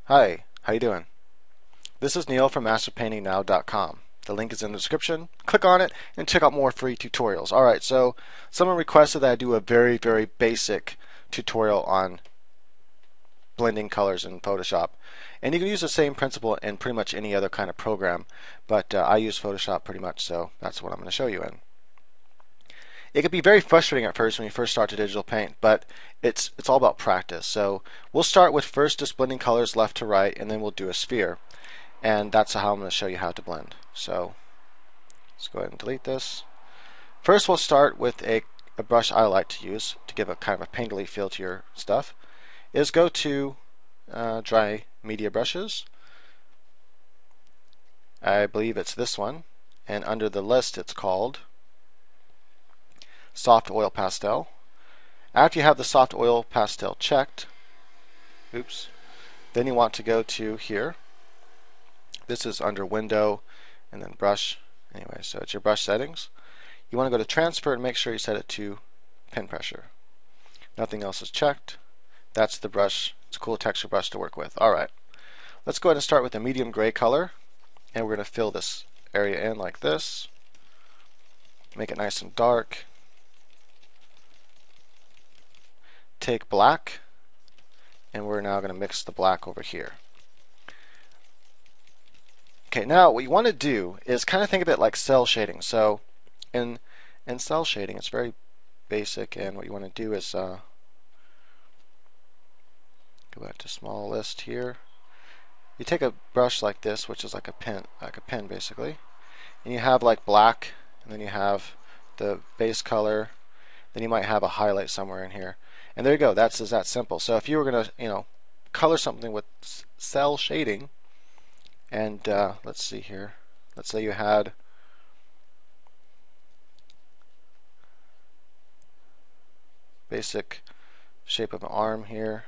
Hi, how you doing? This is Neil from MasterPaintingNow.com. The link is in the description. Click on it and check out more free tutorials. Alright, so someone requested that I do a very basic tutorial on blending colors in Photoshop. And you can use the same principle in pretty much any other kind of program, but I use Photoshop pretty much, so that's what I'm going to show you in. It can be very frustrating at first when you first start to digital paint, but it's all about practice. So we'll start with first just blending colors left to right, and then we'll do a sphere. And that's how I'm going to show you how to blend. So let's go ahead and delete this. First we'll start with a brush I like to use to give a kind of a painterly feel to your stuff, is go to dry media brushes. I believe it's this one, and under the list it's called Soft Oil Pastel. After you have the Soft Oil Pastel checked, then you want to go to here. This is under Window and then Brush. Anyway, so it's your brush settings. You want to go to Transfer and make sure you set it to pin pressure. Nothing else is checked. That's the brush. It's a cool texture brush to work with. Alright, let's go ahead and start with a medium gray color, and we're going to fill this area in like this. Make it nice and dark. Take black, and we're now going to mix the black over here. Okay, now what you want to do is kind of think of it like cell shading. So in cell shading, it's very basic, and what you want to do is go back to small list here. You take a brush like this, which is like a pen basically, and you have like black, and then you have the base color, then you might have a highlight somewhere in here. And there you go, that's that simple. So if you were going to, color something with cell shading, and let's see here, let's say you had basic shape of an arm here,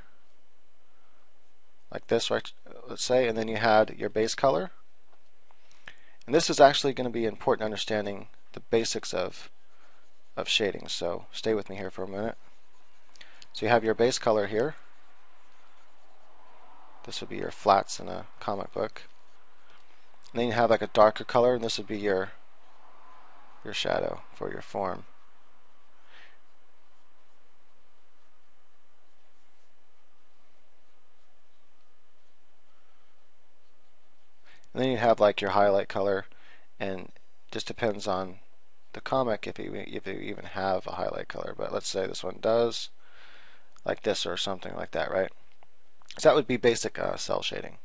like this, right? Let's say, and then you had your base color. And this is actually going to be important understanding the basics of shading. So stay with me here for a minute. So you have your base color here. This would be your flats in a comic book. And then you have like a darker color, and this would be your shadow for your form. And then you have like your highlight color, and just depends on the comic if you even have a highlight color. But let's say this one does, like this or something like that, right? So that would be basic cell shading.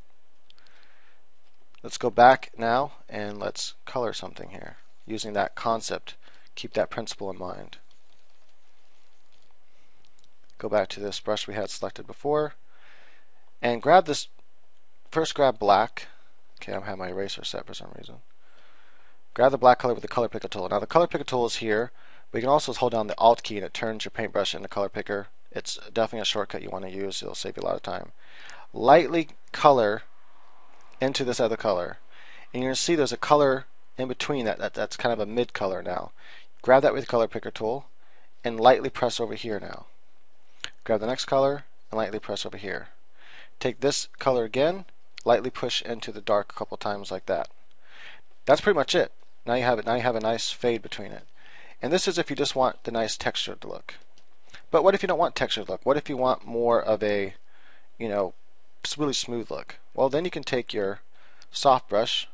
Let's go back now and let's color something here using that concept. Keep that principle in mind. Go back to this brush we had selected before and grab this. First grab black. Okay, I don't have my eraser set for some reason. Grab the black color with the color picker tool. Now the color picker tool is here, but you can also hold down the Alt key and it turns your paintbrush into color picker. It's definitely a shortcut you want to use. It'll save you a lot of time. Lightly color into this other color, and you're going to see there's a color in between that's kind of a mid color now. Grab that with the color picker tool and lightly press over here now. Grab the next color and lightly press over here. Take this color again, lightly push into the dark a couple times like that. That's pretty much it. Now you have a nice fade between it. And this is if you just want the nice texture to look. But what if you don't want texture to look? What if you want more of a, really smooth look? Well, then you can take your soft brush.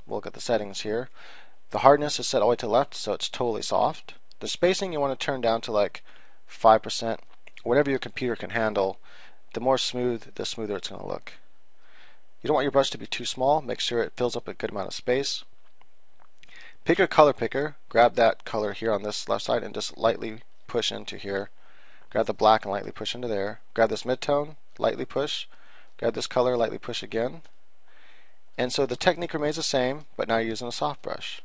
We'll look at the settings here. The hardness is set all the way to the left, so it's totally soft. The spacing you want to turn down to like 5%. Whatever your computer can handle. The more smooth, the smoother it's going to look. You don't want your brush to be too small. Make sure it fills up a good amount of space. Pick your color picker. Grab that color here on this left side and just lightly push into here. Grab the black and lightly push into there. Grab this midtone, lightly push. Grab this color, lightly push again. And so the technique remains the same, but now you're using a soft brush.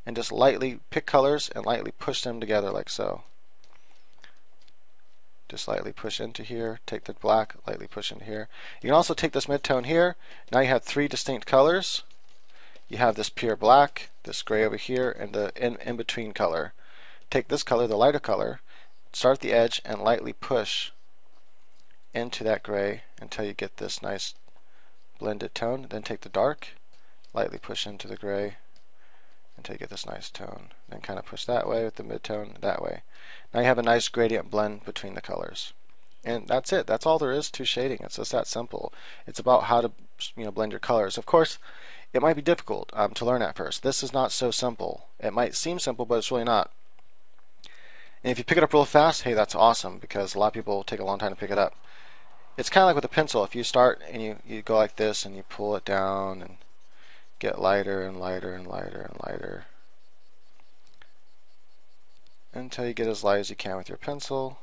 And just lightly pick colors and lightly push them together like so. Just lightly push into here, take the black, lightly push into here. You can also take this midtone here. Now you have three distinct colors. You have this pure black, this gray over here, and the in-between color. Take this color, the lighter color, start at the edge and lightly push into that gray until you get this nice blended tone. Then take the dark, lightly push into the gray until you get this nice tone. Then kind of push that way with the mid-tone, that way. Now you have a nice gradient blend between the colors. And that's it. That's all there is to shading. It's just that simple. It's about how to blend your colors. Of course, it might be difficult to learn at first. This is not so simple. It might seem simple, but it's really not. And if you pick it up real fast, hey, that's awesome, because a lot of people take a long time to pick it up. It's kind of like with a pencil. If you start and you go like this and you pull it down and get lighter and lighter and lighter and lighter until you get as light as you can with your pencil.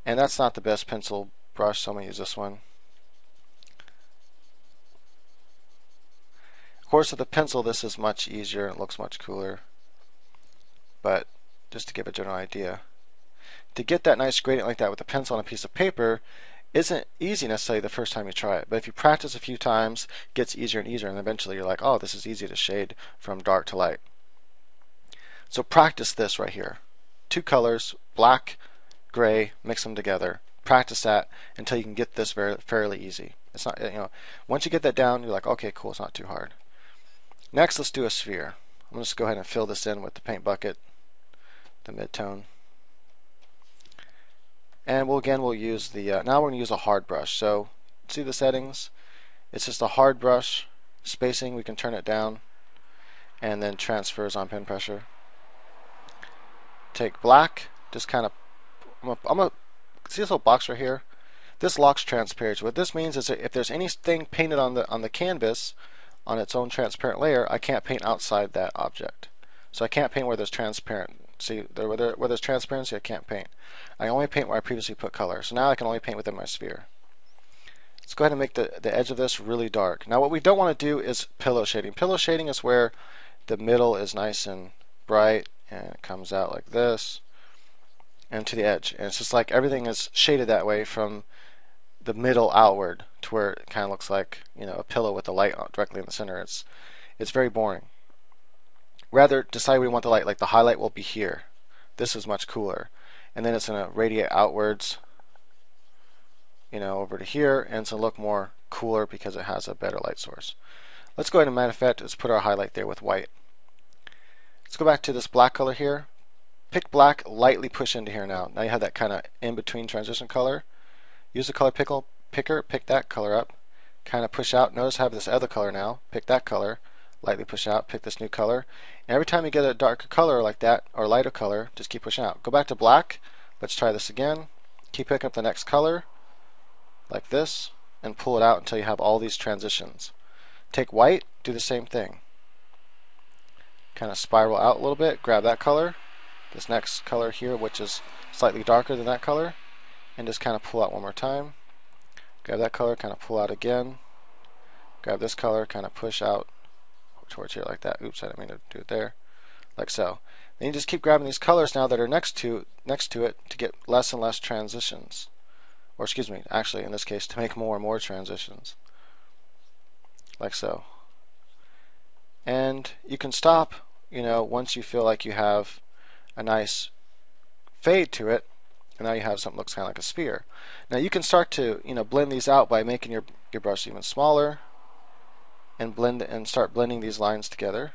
And that's not the best pencil brush, so I'm going to use this one. Of course, with the pencil, this is much easier and it looks much cooler. But just to give a general idea, to get that nice gradient like that with a pencil on a piece of paper isn't easy necessarily the first time you try it. But if you practice a few times, it gets easier and easier, and eventually you're like, oh, this is easy to shade from dark to light. So practice this right here. 2 colors, black, gray, mix them together. Practice that until you can get this fairly easy. It's not, once you get that down, you're like, okay, cool, it's not too hard. Next, let's do a sphere. I'm going to just go ahead and fill this in with the paint bucket, the mid-tone. And we'll use the, now we're going to use a hard brush. So, see the settings? It's just a hard brush. Spacing, we can turn it down. And then transfers on pen pressure. Take black, just kind of, I'm gonna see this little box right here? This locks transparency. What this means is that if there's anything painted on the canvas, on its own transparent layer, I can't paint outside that object. So I can't paint where there's transparent. See, where there's transparency, I can't paint. I only paint where I previously put color. So now I can only paint within my sphere. Let's go ahead and make the edge of this really dark. Now what we don't want to do is pillow shading. Pillow shading is where the middle is nice and bright and it comes out like this and to the edge. And it's just like everything is shaded that way from the middle outward to where it kind of looks like a pillow with the light directly in the center. It's very boring. Rather, decide where we want the light. Like the highlight will be here. This is much cooler. And then it's going to radiate outwards, over to here, and it's going to look more cooler because it has a better light source. Let's go ahead and, matter of fact, let's put our highlight there with white. Let's go back to this black color here. Pick black, lightly push into here now. Now you have that kind of in-between transition color. Use the color picker, pick that color up, kind of push out. Notice I have this other color now. Pick that color, lightly push out, pick this new color. And every time you get a darker color like that, or lighter color, just keep pushing out. Go back to black. Let's try this again. Keep picking up the next color, like this, and pull it out until you have all these transitions. Take white, do the same thing. Kind of spiral out a little bit, grab that color, this next color here, which is slightly darker than that color, and just kind of pull out one more time. Grab that color, kind of pull out again. Grab this color, kind of push out towards here like that. Oops, I didn't mean to do it there. Like so. Then you just keep grabbing these colors now that are next to it to get less and less transitions. Or excuse me, actually in this case to make more and more transitions. Like so. And you can stop, once you feel like you have a nice fade to it. And now you have something that looks kind of like a sphere. Now you can start to blend these out by making your brush even smaller and start blending these lines together.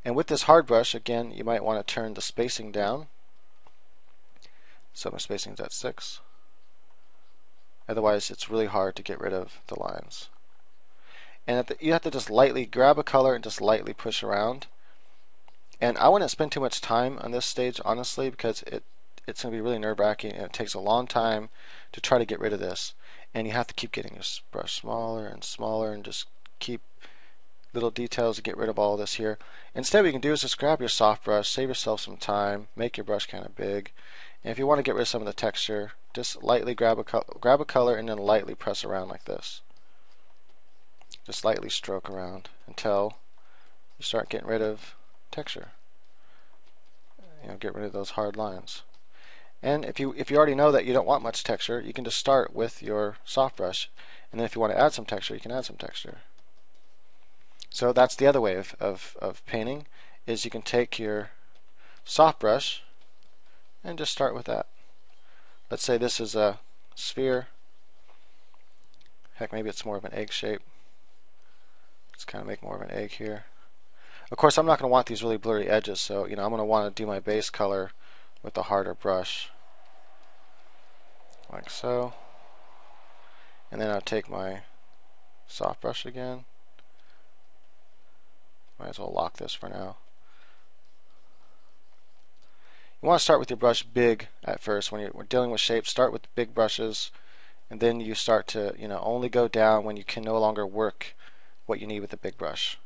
And with this hard brush, again, you might want to turn the spacing down. So my spacing is at 6. Otherwise, it's really hard to get rid of the lines. And you have to just lightly grab a color and just lightly push around. And I wouldn't spend too much time on this stage, honestly, because it's going to be really nerve-wracking and it takes a long time to try to get rid of this. And you have to keep getting your brush smaller and smaller and just keep little details to get rid of all this here. Instead, what you can do is just grab your soft brush, save yourself some time, make your brush kind of big. And if you want to get rid of some of the texture, just lightly grab a color and then lightly press around like this. Just lightly stroke around until you start getting rid of texture. Get rid of those hard lines. And if you already know that you don't want much texture, you can just start with your soft brush, and then if you want to add some texture, you can add some texture. So that's the other way of painting, is you can take your soft brush and just start with that. Let's say this is a sphere. Heck, maybe it's more of an egg shape. Let's kind of make more of an egg here. Of course, I'm not going to want these really blurry edges, so I'm going to want to do my base color with a harder brush, like so. And then I'll take my soft brush again. Might as well lock this for now. You want to start with your brush big at first. When you're dealing with shapes, start with big brushes, and then you start to only go down when you can no longer work what you need with the big brush.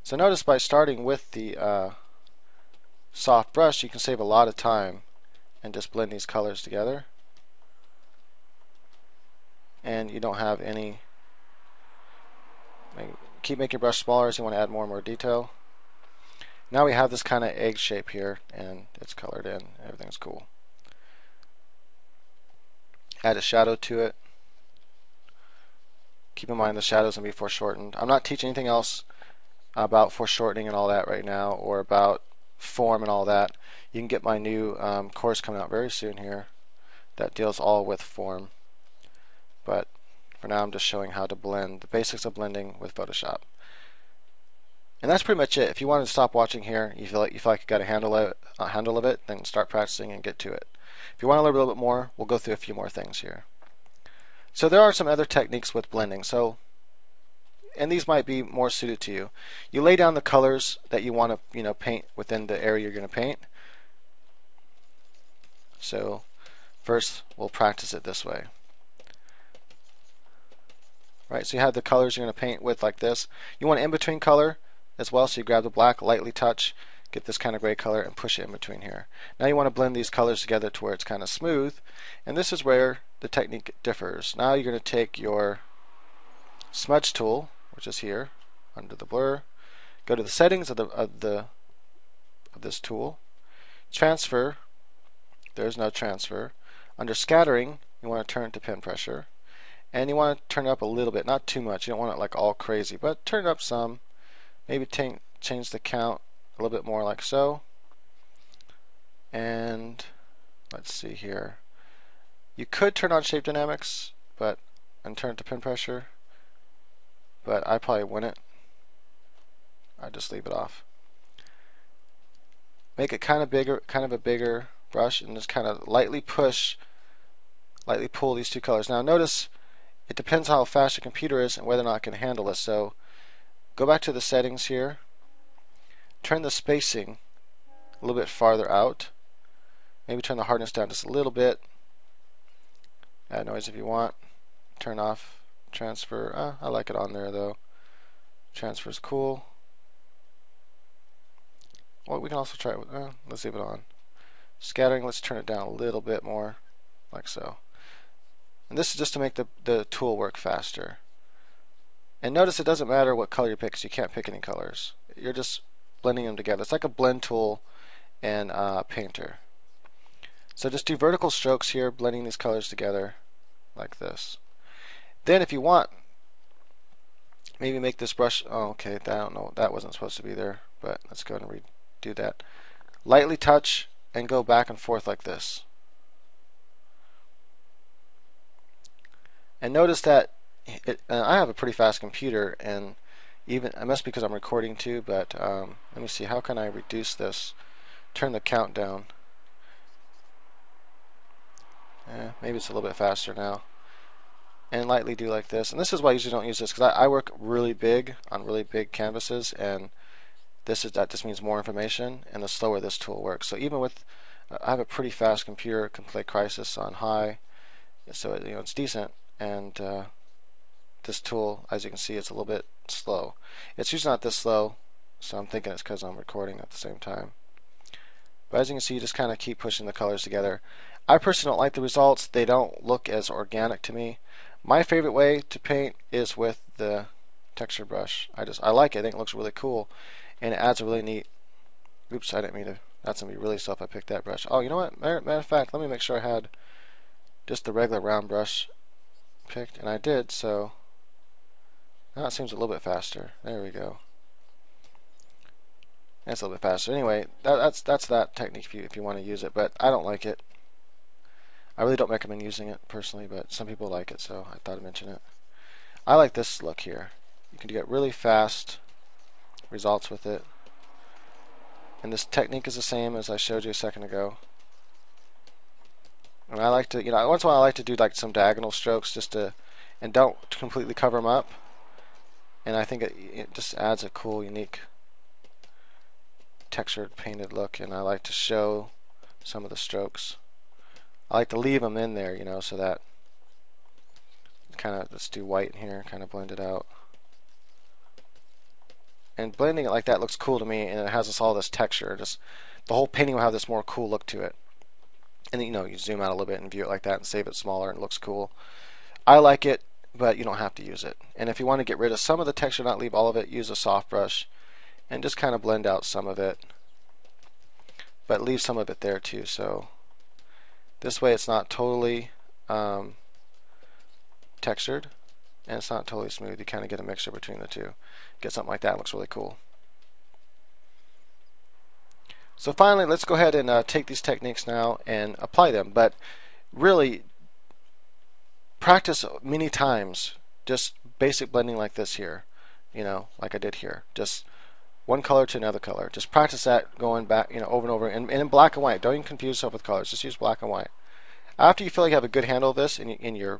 So notice by starting with the soft brush, you can save a lot of time and just blend these colors together. And you don't have any, keep making your brush smaller as you want to add more and more detail. Now we have this kind of egg shape here, and it's colored in. Everything's cool. Add a shadow to it. Keep in mind the shadows can be foreshortened. I'm not teaching anything else about foreshortening and all that right now, or about form and all that. You can get my new course coming out very soon here that deals all with form. But for now I'm just showing how to blend, the basics of blending with Photoshop. And that's pretty much it. If you want to stop watching here, you feel like you got a handle of it, then start practicing and get to it. If you want to learn a little bit more, we'll go through a few more things here. So there are some other techniques with blending. And these might be more suited to you. You lay down the colors that you want to paint within the area you're going to paint. So first we'll practice it this way. Right, so you have the colors you're going to paint with like this. You want an in-between color as well, so you grab the black, lightly touch, get this kind of gray color, and push it in between here. Now you want to blend these colors together to where it's kind of smooth, and this is where the technique differs. Now you're going to take your smudge tool, which is here under the blur, go to the settings of this tool, transfer. There's no transfer. Under scattering, you want to turn it to pin pressure, and you want to turn it up a little bit, not too much. You don't want it like all crazy, but turn it up some. Maybe change the count a little bit more, like so. And let's see here. You could turn on shape dynamics, and turn it to pin pressure, but I probably wouldn't. I just leave it off. Make it kind of a bigger brush, and just kind of lightly pull these two colors. Now notice it depends how fast your computer is and whether or not it can handle this. So go back to the settings here. Turn the spacing a little bit farther out. Maybe turn the hardness down just a little bit. Add noise if you want. Turn off transfer. I like it on there though. Transfer is cool. Well, we can also try it with, let's leave it on. Scattering, let's turn it down a little bit more, like so. And this is just to make the tool work faster. And notice it doesn't matter what color you pick, because you can't pick any colors. You're just blending them together. It's like a blend tool in Painter. So just do vertical strokes here, blending these colors together like this. Then if you want, maybe make this brush, I don't know, that wasn't supposed to be there, but let's go ahead and redo that. Lightly touch and go back and forth like this. And notice that I have a pretty fast computer, and even it must be because I'm recording too, but let me see, how can I reduce this? Turn the count down. Maybe it's a little bit faster now. And lightly do like this. And this is why I usually don't use this, because I work really big on really big canvases, and that just means more information, and the slower this tool works. So even with I have a pretty fast computer, can play Crysis on high, so it's decent. And this tool, as you can see, it's a little bit slow. It's usually not this slow, so I'm thinking it's because I'm recording at the same time. But as you can see, you just kind of keep pushing the colors together. I personally don't like the results. They don't look as organic to me. My favorite way to paint is with the texture brush. I like it. I think it looks really cool, and it adds a really neat. Oops, I didn't mean to. That's gonna be really slow if I pick that brush. Oh, you know what? Matter of fact, let me make sure I had just the regular round brush picked, and I did. So now it seems a little bit faster. There we go. That's a little bit faster. Anyway, that's that technique if you want to use it, but I don't like it. I really don't recommend using it personally, but some people like it, so I thought I'd mention it. I like this look here. You can get really fast results with it. And this technique is the same as I showed you a second ago. And I like to, once in a while I like to do like some diagonal strokes just to, and don't completely cover them up. And I think it just adds a cool, unique, textured, painted look. And I like to show some of the strokes. I like to leave them in there, so that kind of, let's do white in here, kind of blend it out. And blending it like that looks cool to me, and it has all this texture. Just the whole painting will have this more cool look to it. And then, you zoom out a little bit and view it like that and save it smaller, and it looks cool. I like it, but you don't have to use it. And if you want to get rid of some of the texture, not leave all of it, use a soft brush and just kind of blend out some of it. But leave some of it there too. So this way it's not totally textured, and it's not totally smooth. You kind of get a mixture between the two. Get something like that. It looks really cool. So finally, let's go ahead and take these techniques now and apply them. But really, practice many times just basic blending like this here, like I did here. Just one color to another color. Just practice that going back, over and over. And in black and white. Don't even confuse yourself with colors. Just use black and white. After you feel like you have a good handle of this, and you're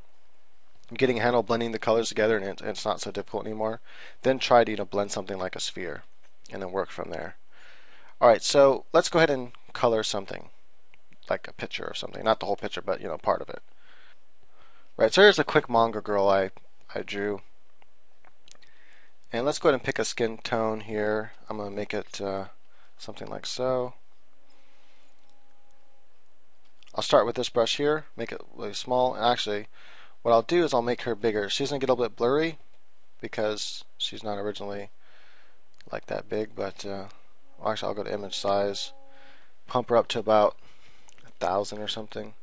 getting a handle blending the colors together, and it's not so difficult anymore, then try to blend something like a sphere, and then work from there. Alright, so let's go ahead and color something, like a picture or something. Not the whole picture, but part of it. Right, so here's a quick manga girl I drew. And let's go ahead and pick a skin tone here. I'm going to make it something like so. I'll start with this brush here, make it really small. Actually, what I'll do is I'll make her bigger. She's going to get a little bit blurry because she's not originally like that big, but actually I'll go to image size, pump her up to about 1,000 or something.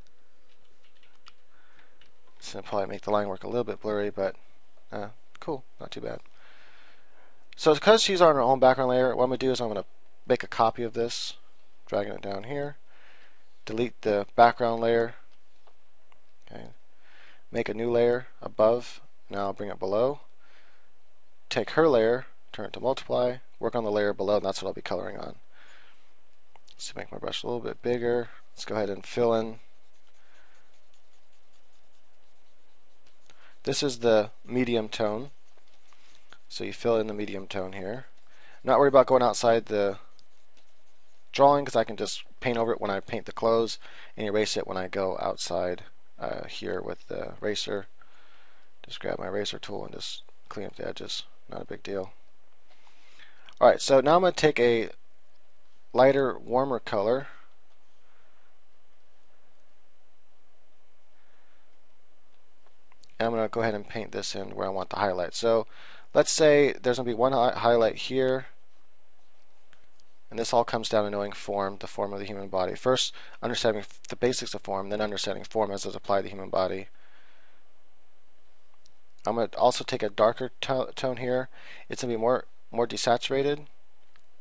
So it'll probably make the line work a little bit blurry, but cool, not too bad. So because she's on her own background layer, what I'm going to do is I'm going to make a copy of this, dragging it down here, delete the background layer, okay. Make a new layer above, now I'll bring it below, take her layer, turn it to multiply, work on the layer below, and that's what I'll be coloring on. So make my brush a little bit bigger. Let's go ahead and fill in. This is the medium tone, so you fill in the medium tone here. Not worried about going outside the drawing, because I can just paint over it when I paint the clothes and erase it when I go outside here with the eraser. Just grab my eraser tool and just clean up the edges. Not a big deal. Alright, so now I'm going to take a lighter, warmer color. And I'm going to go ahead and paint this in where I want the highlight. So let's say there's going to be one highlight here. And this all comes down to knowing form, the form of the human body. First, understanding the basics of form, then understanding form as it's applied to the human body. I'm going to also take a darker tone here. It's going to be more desaturated,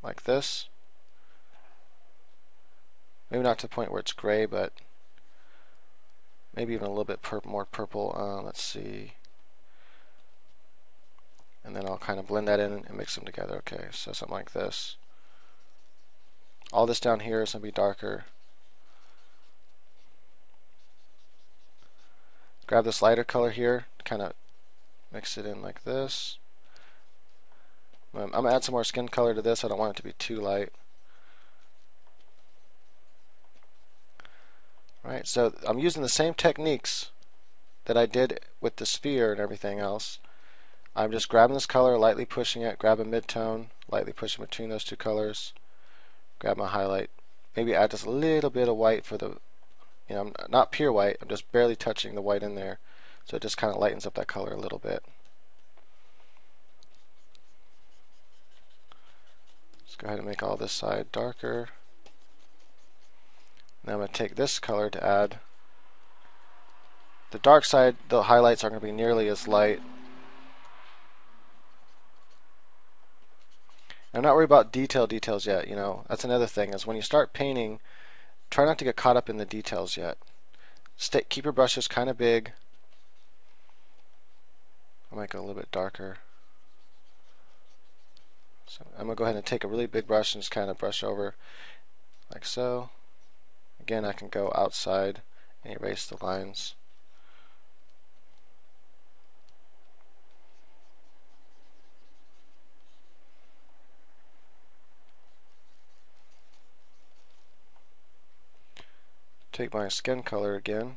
like this. Maybe not to the point where it's gray, but maybe even a little bit more purple. Let's see. And then I'll kind of blend that in and mix them together. Okay, so something like this. All this down here is going to be darker. Grab this lighter color here, kind of mix it in like this. I'm going to add some more skin color to this. I don't want it to be too light. Alright, so I'm using the same techniques that I did with the sphere and everything else. I'm just grabbing this color, lightly pushing it, grab a mid-tone, lightly pushing between those two colors. Grab my highlight, maybe add just a little bit of white for the, not pure white, I'm just barely touching the white in there, so it just kind of lightens up that color a little bit. Let's go ahead and make all this side darker. Now I'm going to take this color to add. The dark side, the highlights aren't going to be nearly as light. I'm not worried about details yet, That's another thing, is when you start painting, try not to get caught up in the details yet. Keep your brushes kind of big. I'll make it a little bit darker. So I'm going to go ahead and take a really big brush and just kind of brush over like so. Again, I can go outside and erase the lines. Take my skin color again.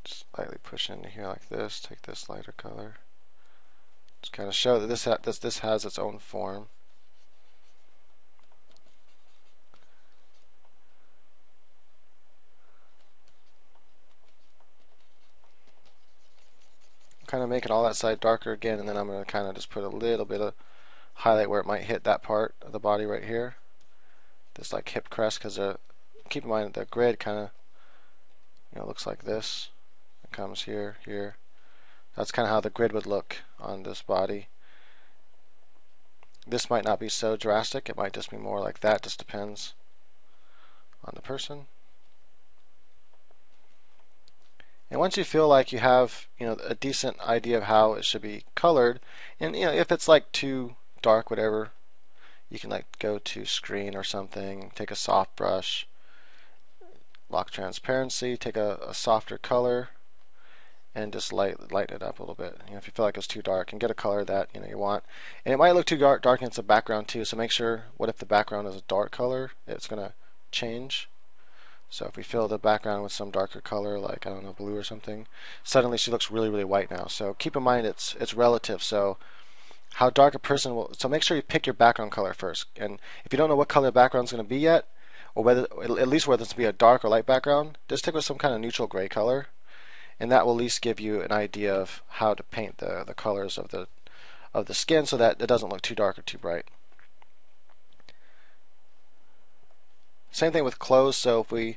Just lightly push into here like this. Take this lighter color. Just kind of show that this has its own form. Kind of making all that side darker again, and then I'm going to kind of just put a little bit of highlight where it might hit that part of the body right here. This like hip crest, because keep in mind the grid kind of looks like this. It comes here, here. That's kind of how the grid would look on this body. This might not be so drastic. It might just be more like that. Just depends on the person. And once you feel like you have a decent idea of how it should be colored, and if it's like too dark, whatever, you can like go to screen or something, take a soft brush, lock transparency, take a softer color, and just lighten it up a little bit. If you feel like it's too dark, and get a color that you want. And it might look too dark against the background too. So make sure, what if the background is a dark color? It's gonna change. So if we fill the background with some darker color, like I don't know, blue or something, suddenly she looks really, really white now. So keep in mind it's relative. So how dark a person will. So make sure you pick your background color first. And if you don't know what color the background is going to be yet, or at least whether it's to be a dark or light background, just stick with some kind of neutral gray color. And that will at least give you an idea of how to paint the colors of the skin so that it doesn't look too dark or too bright. Same thing with clothes. So if we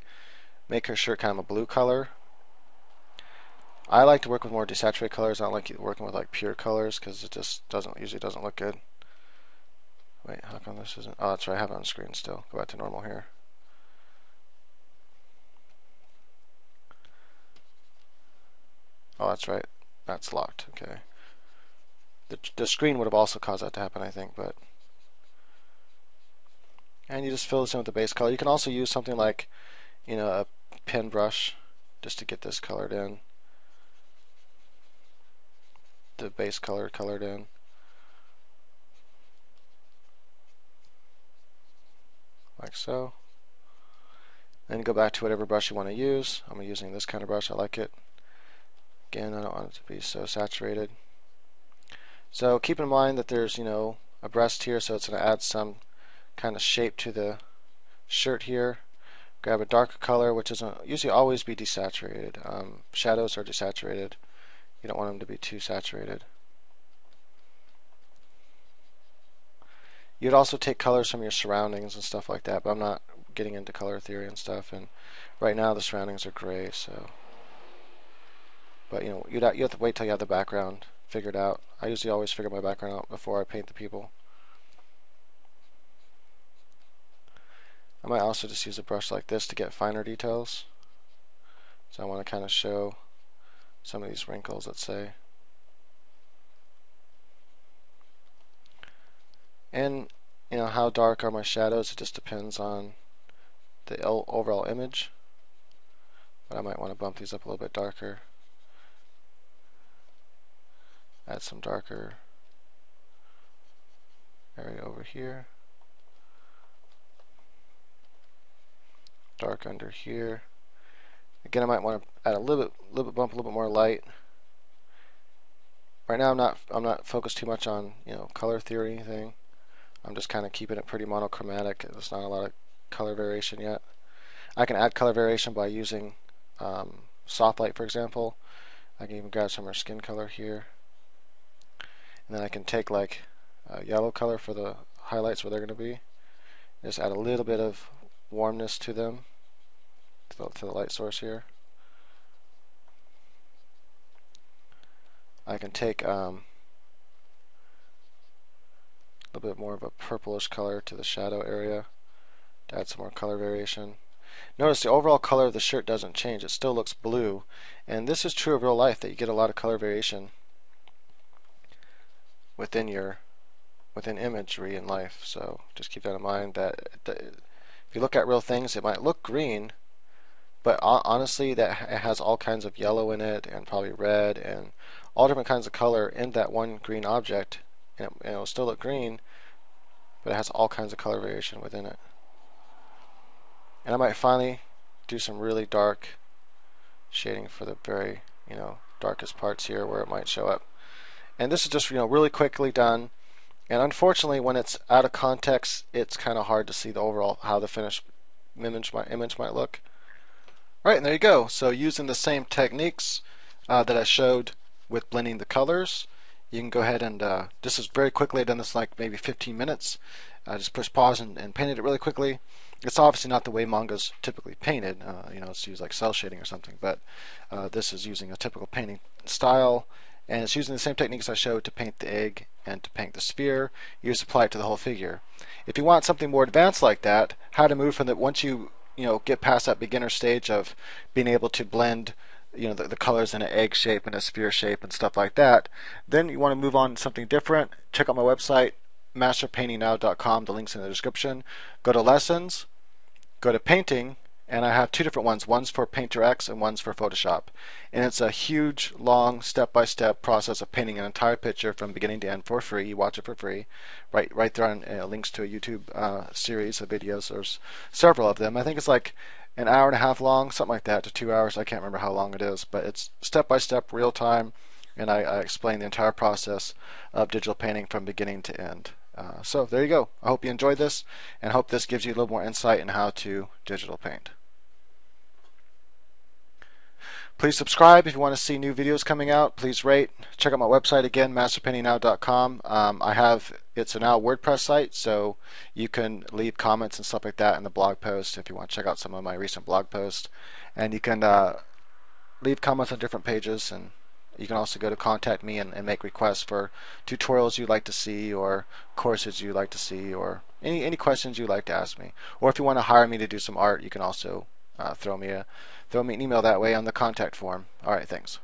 make her shirt kind of a blue color, I like to work with more desaturated colors. I don't like working with like pure colors because it just usually doesn't look good. Wait, how come this isn't? Oh, that's right. I have it on screen still. Go back to normal here. Oh, that's right. That's locked. Okay. The screen would have also caused that to happen, I think, but. And you just fill this in with the base color. You can also use something like, a pen brush just to get this colored in. The base color colored in. Like so. Then go back to whatever brush you want to use. I'm using this kind of brush. I like it. Again, I don't want it to be so saturated. So keep in mind that there's, a breast here, so it's going to add some kind of shape to the shirt here. Grab a darker color, which is usually always be desaturated. Shadows are desaturated. You don't want them to be too saturated. You'd also take colors from your surroundings and stuff like that, but I'm not getting into color theory and stuff. And right now the surroundings are gray, so. But you have to wait till you have the background figured out. I usually always figure my background out before I paint the people. I might also just use a brush like this to get finer details. So I want to kind of show some of these wrinkles, let's say. And how dark are my shadows? It just depends on the overall image. But I might want to bump these up a little bit darker. Add some darker area over here. Dark under here. Again, I might want to add a little bit bump, a little bit more light. Right now, I'm not focused too much on color theory or anything. I'm just kind of keeping it pretty monochromatic. There's not a lot of color variation yet. I can add color variation by using soft light, for example. I can even grab some of her skin color here, and then I can take like a yellow color for the highlights where they're going to be. Just add a little bit of warmness to them, to the light source here. I can take a little bit more of a purplish color to the shadow area to add some more color variation. notice the overall color of the shirt doesn't change. It still looks blue. And this is true of real life, that you get a lot of color variation within imagery in life. So just keep that in mind, that if you look at real things, it might look green, but honestly that it has all kinds of yellow in it, and probably red, and all different kinds of color in that one green object, and it'll still look green, but it has all kinds of color variation within it. And I might finally do some really dark shading for the very, darkest parts here where it might show up. And this is just, really quickly done. And unfortunately, when it's out of context, it's kind of hard to see the overall, how the finished image might look. Right, and there you go. So using the same techniques that I showed with blending the colors, you can go ahead and, this is very quickly, I've done this like maybe 15 minutes. I just pushed pause and painted it really quickly. It's obviously not the way manga's typically painted. It's used like cell shading or something, but this is using a typical painting style, and it's using the same techniques I showed to paint the egg and to paint the sphere. You just apply it to the whole figure. If you want something more advanced like that, how to move from the, once you get past that beginner stage of being able to blend the colors in an egg shape and a sphere shape and stuff like that, then you want to move on to something different. Check out my website, masterpaintingnow.com. The link's in the description. Go to lessons, go to painting, and I have two different ones. One's for Painter X and one's for Photoshop. And it's a huge, long, step-by-step process of painting an entire picture from beginning to end for free. You watch it for free. Right there on links to a YouTube series of videos. There's several of them. I think it's like an hour and a half long, something like that, to 2 hours. I can't remember how long it is, but it's step-by-step, real time, and I explain the entire process of digital painting from beginning to end. So there you go. I hope you enjoyed this, and hope this gives you a little more insight in how to digital paint. Please subscribe if you want to see new videos coming out. Please rate. Check out my website again, masterpaintingnow.com. It's a now WordPress site, so you can leave comments and stuff like that in the blog post if you want to check out some of my recent blog posts. And you can leave comments on different pages, and you can also go to contact me and make requests for tutorials you'd like to see, or courses you'd like to see, or any questions you'd like to ask me. Or if you want to hire me to do some art, you can also throw me an email that way on the contact form. Alright, thanks.